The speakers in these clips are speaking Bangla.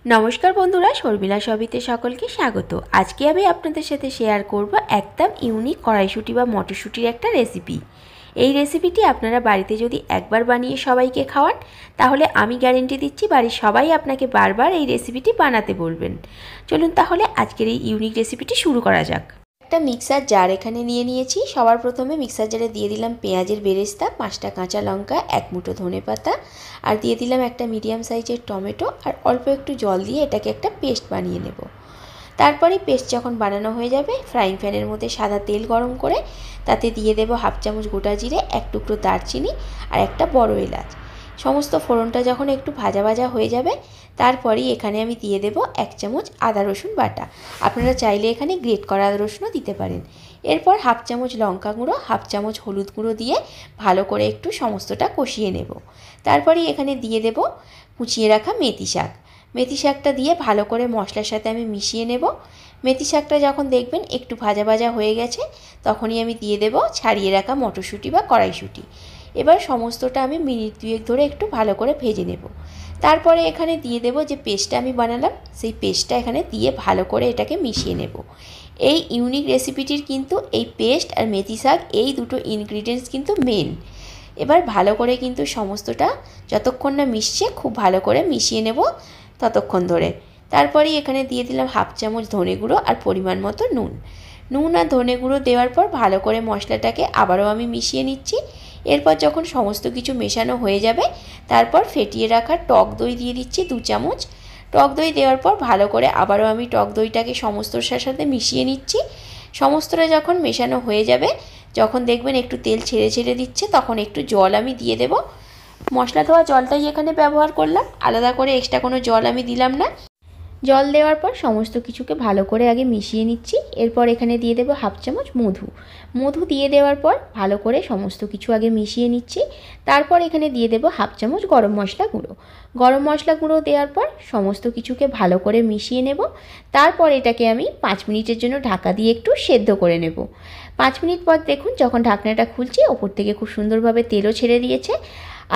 नमस्कार बंधुरा शर्मिला सबिते सकलके स्वागत। आज के आमी आपनादेर साथे शेयर करब एकदम इउनिक कड़ाईशुटी बा मटरशुटिर एकटा रेसिपि। এই রেসিপিটি আপনারা বাড়িতে যদি একবার বানিয়ে সবাইকে খাওয়ান তাহলে আমি গ্যারান্টি দিচ্ছি বাড়ির সবাই আপনাকে বারবার এই রেসিপিটি বানাতে বলবেন। চলুন তাহলে আজকের এই ইউনিক রেসিপিটি শুরু করা যাক। একটা মিক্সার জার এখানে নিয়ে নিয়েছি। সবার প্রথমে মিক্সার জারে দিয়ে দিলাম পেঁয়াজের বেরেস্তা, 5টা কাঁচা লঙ্কা, 1 মুঠো ধনেপাতা আর দিয়ে দিলাম একটা মিডিয়াম সাইজের টমেটো আর অল্প একটু জল দিয়ে এটাকে একটা পেস্ট বানিয়ে নেব। তারপরে পেস্ট যখন বানানো হয়ে যাবে ফ্রাইং প্যানের মধ্যে সাদা তেল গরম করে তাতে দিয়ে দেব হাফ চামচ গোটা জিরে, 1 টুকরো দারচিনি আর একটা বড় এলাচ। সমস্ত ফোড়নটা যখন একটু ভাজা ভাজা হয়ে যাবে তারপরেই এখানে আমি দিয়ে দেব 1 চামচ আদা রসুন বাটা। আপনারা চাইলে এখানে গ্রেট করা আদা রসুনও দিতে পারেন। এরপর হাফ চামচ লঙ্কা গুঁড়ো, হাফ চামচ হলুদ গুঁড়ো দিয়ে ভালো করে একটু সমস্তটা কষিয়ে নেব। তারপরেই এখানে দিয়ে দেব কুচিয়ে রাখা মেথি শাক। মেথি শাকটা দিয়ে ভালো করে মশলার সাথে আমি মিশিয়ে নেব। মেথি শাকটা যখন দেখবেন একটু ভাজা ভাজা হয়ে গেছে তখনই আমি দিয়ে দেব ছাড়িয়ে রাখা মটরশুঁটি বা কড়াইশুঁটি। এবার সমস্তটা আমি মিনিট 2 ধরে একটু ভালো করে ভেজে নেব। তারপরে এখানে দিয়ে দেব যে পেস্টটা আমি বানালাম সেই পেস্টটা এখানে দিয়ে ভালো করে এটাকে মিশিয়ে নেব। এই ইউনিক রেসিপিটির কিন্তু এই পেস্ট আর মেথি শাক এই দুটো ইনগ্রিডিয়েন্টস কিন্তু মেন। এবার ভালো করে কিন্তু সমস্তটা যতক্ষণ না মিশছে খুব ভালো করে মিশিয়ে নেব ততক্ষণ ধরে। তারপরেই এখানে দিয়ে দিলাম হাফ চামচ ধনে গুঁড়ো আর পরিমাণ মতো নুন আর ধনে গুঁড়ো দেওয়ার পর ভালো করে মশলাটাকে আবারও আমি মিশিয়ে নিচ্ছি। এরপর যখন সমস্ত কিছু মেশানো হয়ে যাবে তারপর ফেটিয়ে রাখা টক দই দিয়ে দিচ্ছি 2 চামচ। টক দই দেওয়ার পর ভালো করে আবারও আমি টক দইটাকে সমস্তটার সাথে মিশিয়ে নিচ্ছি। সমস্তটা যখন মেশানো হয়ে যাবে, যখন দেখবেন একটু তেল ছেড়ে ছেড়ে দিচ্ছে তখন একটু জল আমি দিয়ে দেব। মশলা ধোয়া জলটাই এখানে ব্যবহার করলাম, আলাদা করে এক্সট্রা কোনো জল আমি দিলাম না। জল দেওয়ার পর সমস্ত কিছুকে ভালো করে আগে মিশিয়ে নিচ্ছি। এরপর এখানে দিয়ে দেব হাফ চামচ মধু দিয়ে দেওয়ার পর ভালো করে সমস্ত কিছু আগে মিশিয়ে নিচ্ছি। তারপর এখানে দিয়ে দেব হাফ চামচ গরম মশলা গুঁড়ো দেওয়ার পর সমস্ত কিছুকে ভালো করে মিশিয়ে নেব। তারপর এটাকে আমি 5 মিনিটের জন্য ঢাকা দিয়ে একটু সেদ্ধ করে নেব। 5 মিনিট পর দেখুন যখন ঢাকনাটা খুলছি ওপর থেকে খুব সুন্দরভাবে তেলও ছেড়ে দিয়েছে।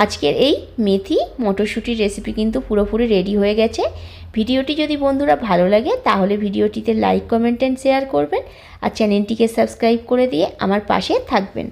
আজকের এই মেথি মটরশুঁটির রেসিপি কিন্তু পুরোপুরি রেডি হয়ে গেছে। ভিডিওটি যদি বন্ধুরা ভালো লাগে তাহলে ভিডিওটিতে লাইক, কমেন্ট অ্যান্ড শেয়ার করবেন আর চ্যানেলটিকে সাবস্ক্রাইব করে দিয়ে আমার পাশে থাকবেন।